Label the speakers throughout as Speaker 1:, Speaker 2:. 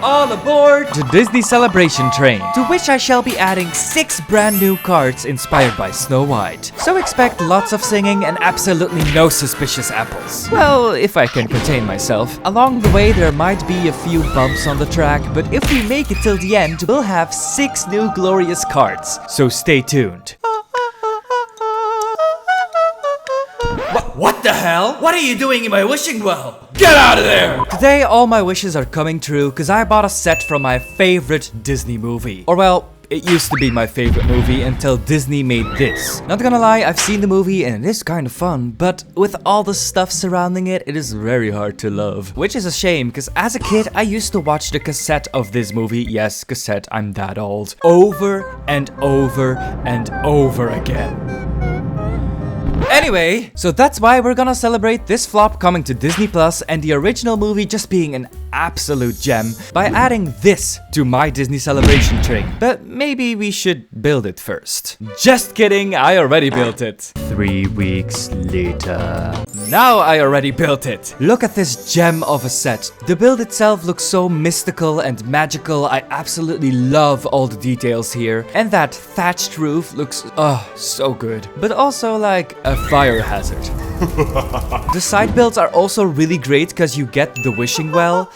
Speaker 1: All aboard the Disney Celebration train, to which I shall be adding 6 brand new carts inspired by Snow White. So expect lots of singing and absolutely no suspicious apples. Well, if I can contain myself. Along the way there might be a few bumps on the track, but if we make it till the end, we'll have 6 new glorious carts. So stay tuned.
Speaker 2: What the hell? What are you doing in my wishing well? Get out of there!
Speaker 1: Today all my wishes are coming true because I bought a set from my favorite Disney movie. Or well, it used to be my favorite movie until Disney made this. Not gonna lie, I've seen the movie and it is kind of fun, but with all the stuff surrounding it, it is very hard to love. Which is a shame, because as a kid, I used to watch the cassette of this movie, yes, cassette, I'm that old, over and over and over again. Anyway, so that's why we're gonna celebrate this flop coming to Disney Plus and the original movie just being an absolute gem by adding this to my Disney Celebration train. But maybe we should build it first. Just kidding, I already built it. 3 weeks later. Now I already built it. Look at this gem of a set. The build itself looks so mystical and magical. I absolutely love all the details here. And that thatched roof looks, so good. But also like a fire hazard. The side builds are also really great because you get the wishing well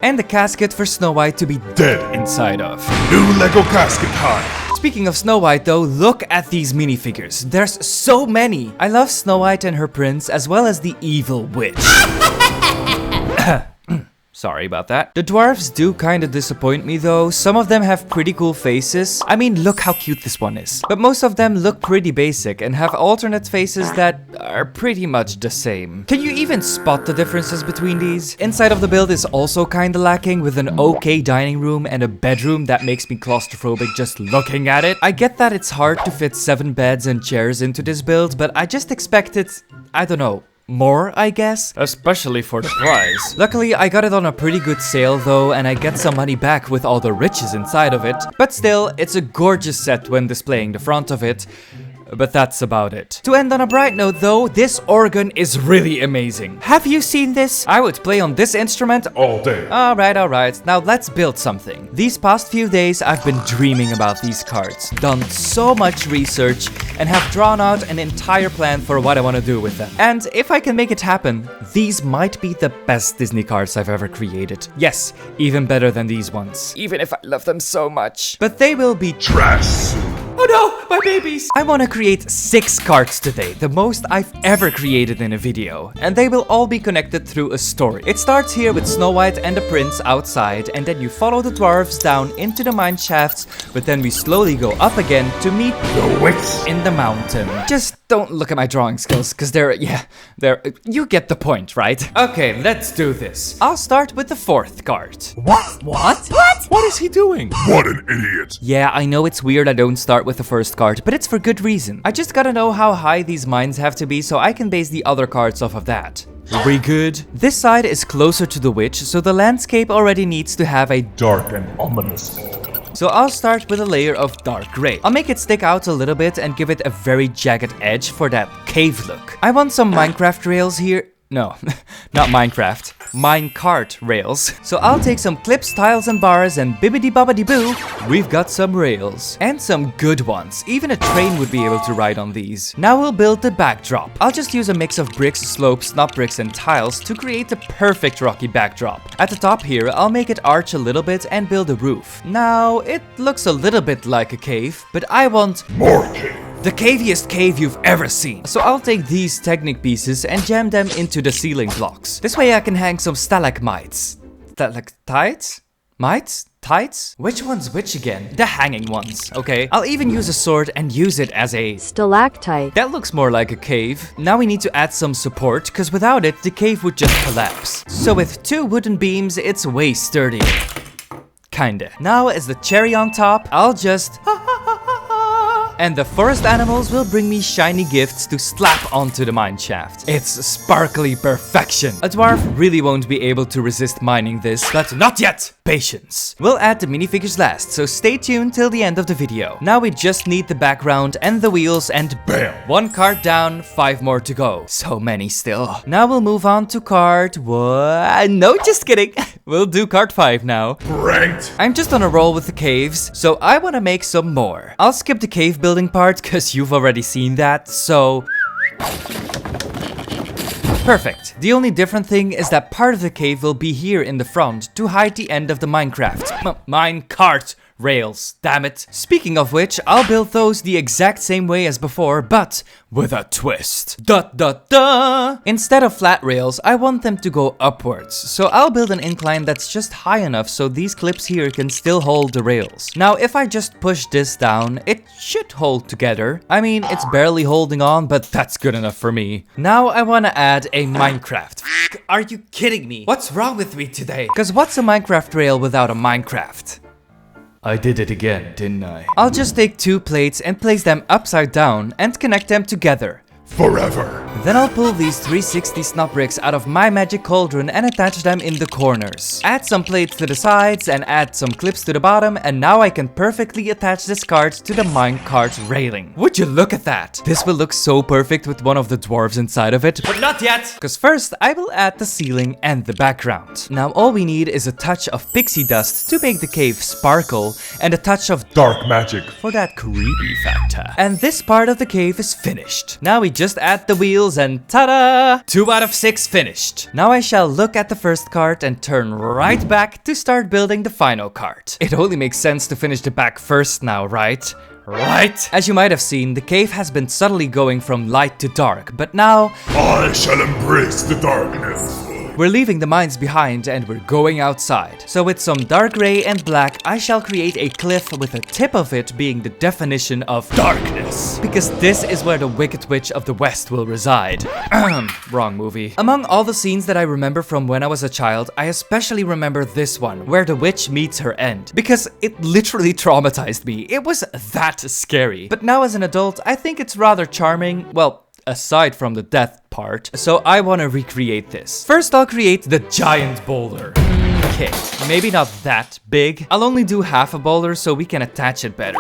Speaker 1: and the casket for Snow White to be dead inside of.
Speaker 3: New Lego casket time!
Speaker 1: Speaking of Snow White though, look at these minifigures. There's so many! I love Snow White and her prince as well as the evil witch. Sorry about that. The dwarfs do kinda disappoint me though. Some of them have pretty cool faces. I mean, look how cute this one is. But most of them look pretty basic and have alternate faces that are pretty much the same. Can you even spot the differences between these? Inside of the build is also kinda lacking, with an okay dining room and a bedroom that makes me claustrophobic just looking at it. I get that it's hard to fit 7 beds and chairs into this build, but I just expected, I don't know, more, I guess? Especially for the price. Luckily, I got it on a pretty good sale though, and I get some money back with all the riches inside of it. But still, it's a gorgeous set when displaying the front of it. But that's about it. To end on a bright note though, this organ is really amazing. Have you seen this? I would play on this instrument
Speaker 3: All day.
Speaker 1: Alright. Now let's build something. These past few days I've been dreaming about these cards, done so much research, and have drawn out an entire plan for what I want to do with them. And if I can make it happen, these might be the best Disney cards I've ever created. Yes, even better than these ones. Even if I love them so much. But they will be
Speaker 3: Trash.
Speaker 1: oh no, my babies! I want to create 6 cards today, the most I've ever created in a video. And they will all be connected through a story. It starts here with Snow White and the prince outside, and then you follow the dwarves down into the mineshafts, but then we slowly go up again to meet
Speaker 3: The witch.
Speaker 1: in the mountain. Just don't look at my drawing skills, because you get the point, right? Okay, let's do this. I'll start with the 4th card.
Speaker 2: What?
Speaker 3: What is he doing? What an idiot.
Speaker 1: Yeah, I know it's weird I don't start with the first card, but it's for good reason. I just gotta know how high these mines have to be so I can base the other cards off of that. We good? This side is closer to the witch, so the landscape already needs to have a
Speaker 3: Dark and ominous.
Speaker 1: So I'll start with a layer of dark gray. I'll make it stick out a little bit and give it a very jagged edge for that cave look. I want some Minecraft rails here. No, not Minecraft. Minecart rails. So I'll take some clips, tiles, and bars, and bibbidi-bobbidi-boo, we've got some rails. And some good ones. Even a train would be able to ride on these. Now we'll build the backdrop. I'll just use a mix of bricks, slopes, not bricks, and tiles to create the perfect rocky backdrop. At the top here, I'll make it arch a little bit and build a roof. Now, it looks a little bit like a cave, but I want
Speaker 3: More cave.
Speaker 1: the caviest cave you've ever seen. So I'll take these Technic pieces and jam them into the ceiling blocks. This way I can hang some stalagmites. Stalactites? Mites? Tights? Which one's which again? The hanging ones, okay. I'll even use a sword and use it as a
Speaker 4: stalactite.
Speaker 1: That looks more like a cave. Now we need to add some support, because without it, the cave would just collapse. So with 2 wooden beams, it's way sturdier. Kinda. Now as the cherry on top, I'll just And the forest animals will bring me shiny gifts to slap onto the mine shaft. It's sparkly perfection. A dwarf really won't be able to resist mining this, but not yet. Patience. We'll add the minifigures last, so stay tuned till the end of the video. Now we just need the background and the wheels and bam! 1 cart down, 5 more to go. So many still. Now we'll move on to cart what? No, just kidding. We'll do cart 5 now.
Speaker 3: Pranked.
Speaker 1: I'm just on a roll with the caves, so I want to make some more. I'll skip the cave building part, cause you've already seen that, so... Perfect. The only different thing is that part of the cave will be here in the front to hide the end of the minecart rails, damn it. Speaking of which, I'll build those the exact same way as before, but with a twist. Instead of flat rails, I want them to go upwards, so I'll build an incline that's just high enough so these clips here can still hold the rails. Now, if I just push this down, it should hold together. I mean, it's barely holding on, but that's good enough for me. Now I want to add a Minecraft.
Speaker 2: Are you kidding me? What's wrong with me today?
Speaker 1: Cause what's a Minecraft rail without a Minecraft?
Speaker 2: I did it again, didn't I?
Speaker 1: I'll just take 2 plates and place them upside down and connect them together.
Speaker 3: Forever.
Speaker 1: Then I'll pull these 360 snot bricks out of my magic cauldron and attach them in the corners. Add some plates to the sides and add some clips to the bottom, and now I can perfectly attach this cart to the minecart railing. Would you look at that? This will look so perfect with one of the dwarves inside of it.
Speaker 2: But not yet!
Speaker 1: Cause first I will add the ceiling and the background. Now all we need is a touch of pixie dust to make the cave sparkle and a touch of
Speaker 3: Dark magic.
Speaker 1: for that creepy factor. And this part of the cave is finished. Now we just add the wheels and ta-da!
Speaker 2: 2 out of 6 finished.
Speaker 1: Now I shall look at the first cart and turn right back to start building the final cart. It only makes sense to finish the back first now, right? Right? As you might have seen, the cave has been subtly going from light to dark, but now
Speaker 3: I shall embrace the darkness.
Speaker 1: we're leaving the mines behind and we're going outside. So with some dark gray and black, I shall create a cliff with the tip of it being the definition of darkness. Because this is where the Wicked Witch of the West will reside. Wrong movie. Among all the scenes that I remember from when I was a child, I especially remember this one, where the witch meets her end. Because it literally traumatized me. It was that scary. But now as an adult, I think it's rather charming. Well, aside from the death part, so I want to recreate this. First, I'll create the giant boulder. Okay, maybe not that big. I'll only do half a boulder so we can attach it better.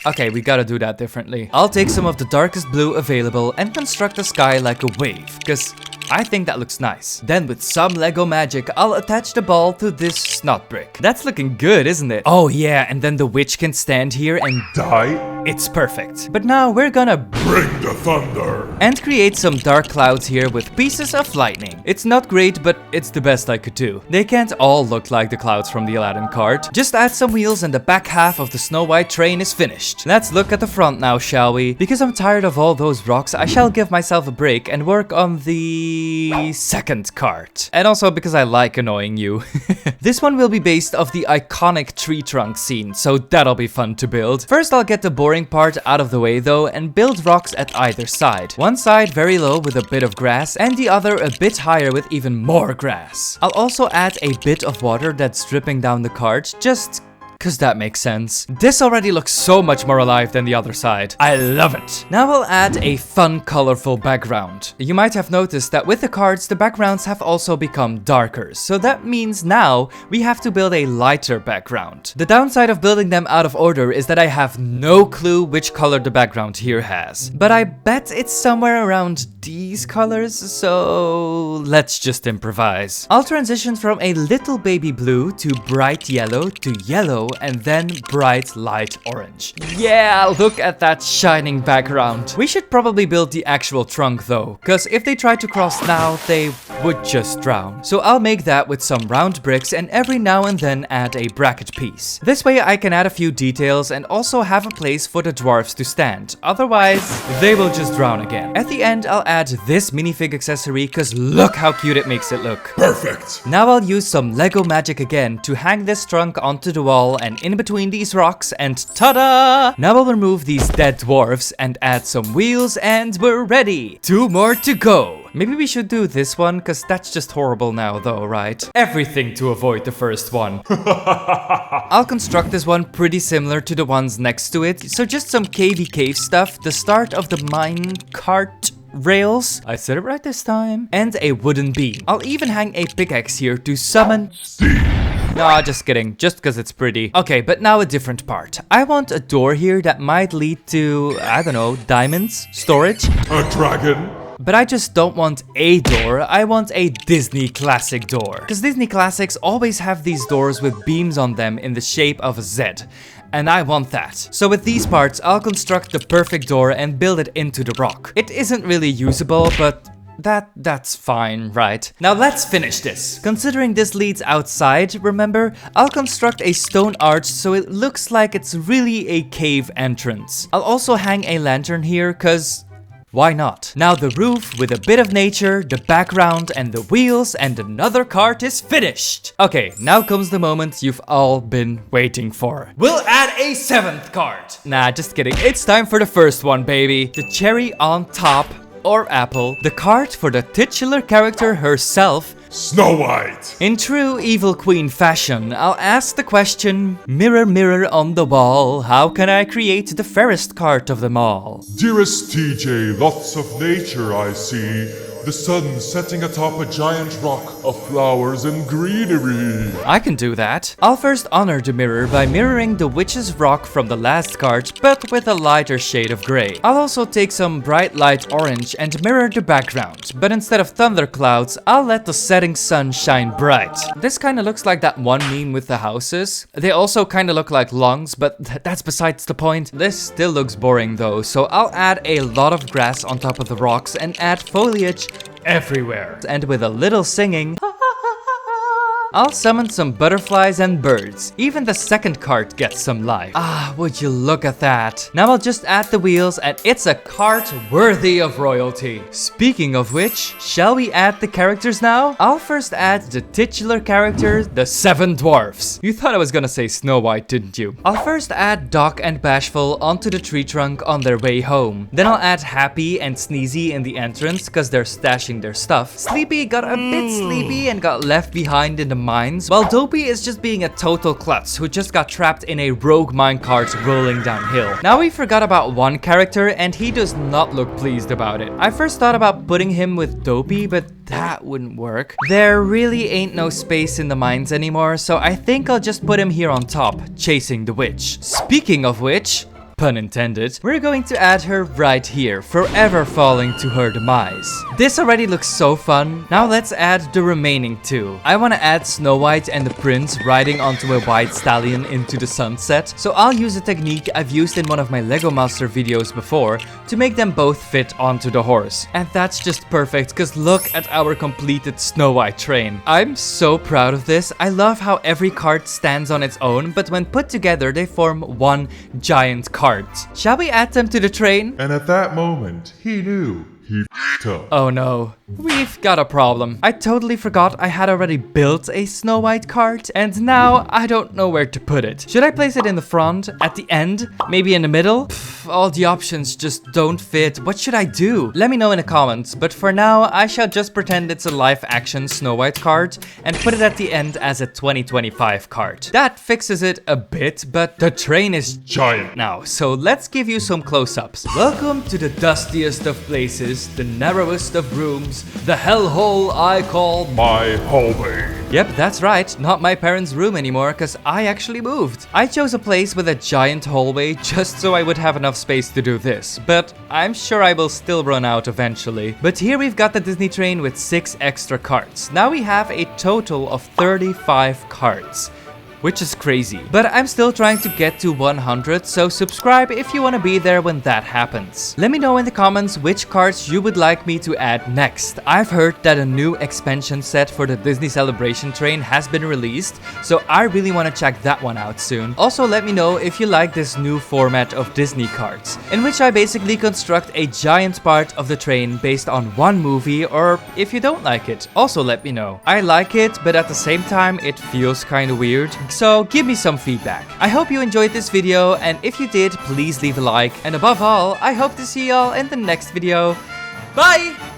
Speaker 1: Okay, we gotta do that differently. I'll take some of the darkest blue available and construct the sky like a wave, because I think that looks nice. Then with some Lego magic, I'll attach the ball to this snot brick. That's looking good, isn't it? Oh yeah, and then the witch can stand here and
Speaker 3: Die.
Speaker 1: it's perfect. But now we're gonna
Speaker 3: Bring the thunder.
Speaker 1: and create some dark clouds here with pieces of lightning. It's not great, but it's the best I could do. They can't all look like the clouds from the Aladdin cart. Just add some wheels and the back half of the Snow White train is finished. Let's look at the front now, shall we? Because I'm tired of all those rocks, I shall give myself a break and work on the second cart. And also because I like annoying you. This one will be based off the iconic tree trunk scene, so that'll be fun to build. First, I'll get the boring part out of the way though and build rocks at either side. One side very low with a bit of grass and the other a bit higher with even more grass. I'll also add a bit of water that's dripping down the cart, just cause that makes sense. This already looks so much more alive than the other side. I love it. Now I'll add a fun, colorful background. You might have noticed that with the cards, the backgrounds have also become darker. So that means now we have to build a lighter background. The downside of building them out of order is that I have no clue which color the background here has. But I bet it's somewhere around these colors, so let's just improvise. I'll transition from a little baby blue to bright yellow to yellow and then bright light orange. Yeah, look at that shining background. We should probably build the actual trunk though, because if they try to cross now, they would just drown. So I'll make that with some round bricks and every now and then add a bracket piece. This way I can add a few details and also have a place for the dwarfs to stand. Otherwise, they will just drown again. At the end, I'll add this minifig accessory because look how cute it makes it look.
Speaker 3: Perfect.
Speaker 1: Now I'll use some Lego magic again to hang this trunk onto the wall wall and in between these rocks, and ta-da! Now we'll remove these dead dwarfs and add some wheels, and we're ready. 2 more to go. Maybe we should do this one, cause that's just horrible now though, right? Everything to avoid the first one. I'll construct this one pretty similar to the ones next to it, so just some cavey cave stuff, the start of the mine cart rails, I said it right this time, and a wooden beam. I'll even hang a pickaxe here to summon No, just kidding, just cause it's pretty. Okay, but now a different part. I want a door here that might lead to, I don't know, diamonds? Storage?
Speaker 3: A dragon?
Speaker 1: But I just don't want a door, I want a Disney classic door. Because Disney classics always have these doors with beams on them in the shape of a Z. And I want that. So with these parts, I'll construct the perfect door and build it into the rock. It isn't really usable, but that's fine, right? Now let's finish this. Considering this leads outside, remember, I'll construct a stone arch so it looks like it's really a cave entrance. I'll also hang a lantern here, cause why not? Now the roof with a bit of nature, the background and the wheels and another cart is finished. Okay, now comes the moment you've all been waiting for.
Speaker 2: We'll add a 7th cart.
Speaker 1: Nah, just kidding. It's time for the first one, baby. The cherry on top, or apple, the cart for the titular character herself.
Speaker 3: Snow White!
Speaker 1: In true evil queen fashion, I'll ask the question, mirror, mirror on the wall, how can I create the fairest cart of them all?
Speaker 3: Dearest TJ, lots of nature I see. The sun setting atop a giant rock of flowers and greenery.
Speaker 1: I can do that. I'll first honor the mirror by mirroring the witch's rock from the last card, but with a lighter shade of gray. I'll also take some bright light orange and mirror the background, but instead of thunderclouds, I'll let the setting sun shine bright. This kind of looks like that one meme with the houses. They also kind of look like lungs, but that's besides the point. This still looks boring though, so I'll add a lot of grass on top of the rocks and add foliage everywhere. And with a little singing, I'll summon some butterflies and birds. Even the second cart gets some life. Ah, would you look at that. Now I'll just add the wheels and it's a cart worthy of royalty. Speaking of which, shall we add the characters now? I'll first add the titular character, the Seven Dwarfs. You thought I was gonna say Snow White, didn't you? I'll first add Doc and Bashful onto the tree trunk on their way home. Then I'll add Happy and Sneezy in the entrance because they're stashing their stuff. Sleepy got a bit sleepy and got left behind in the mines, while Dopey is just being a total klutz who just got trapped in a rogue minecart rolling downhill. Now we forgot about one character and he does not look pleased about it. I first thought about putting him with Dopey, but that wouldn't work. There really ain't no space in the mines anymore, so I think I'll just put him here on top, chasing the witch. Speaking of which, pun intended, we're going to add her right here, forever falling to her demise. This already looks so fun. Now let's add the remaining 2. I want to add Snow White and the prince riding onto a white stallion into the sunset, so I'll use a technique I've used in one of my Lego Master videos before to make them both fit onto the horse. And that's just perfect, because look at our completed Snow White train. I'm so proud of this. I love how every cart stands on its own, but when put together they form one giant cart. Shall we add them to the train?
Speaker 3: And at that moment, he knew he f***ed up.
Speaker 1: Oh no, we've got a problem. I totally forgot I had already built a Snow White cart, and now I don't know where to put it. Should I place it in the front, at the end, maybe in the middle? Pff, all the options just don't fit. What should I do? Let me know in the comments, but for now, I shall just pretend it's a live-action Snow White cart and put it at the end as a 2025 cart. That fixes it a bit, but the train is giant now, so let's give you some close-ups. Welcome to the dustiest of places, the narrowest of rooms, the hellhole I call
Speaker 3: My hallway.
Speaker 1: Yep, that's right, not my parents' room anymore, cause I actually moved. I chose a place with a giant hallway just so I would have enough space to do this, but I'm sure I will still run out eventually. But here we've got the Disney train with 6 extra carts. Now we have a total of 35 carts, which is crazy. But I'm still trying to get to 100, so subscribe if you want to be there when that happens. Let me know in the comments which cards you would like me to add next. I've heard that a new expansion set for the Disney Celebration train has been released, so I really want to check that one out soon. Also let me know if you like this new format of Disney cards, in which I basically construct a giant part of the train based on one movie, or if you don't like it, also let me know. I like it, but at the same time it feels kind of weird. So give me some feedback. I hope you enjoyed this video, and if you did, please leave a like. And above all, I hope to see y'all in the next video. Bye!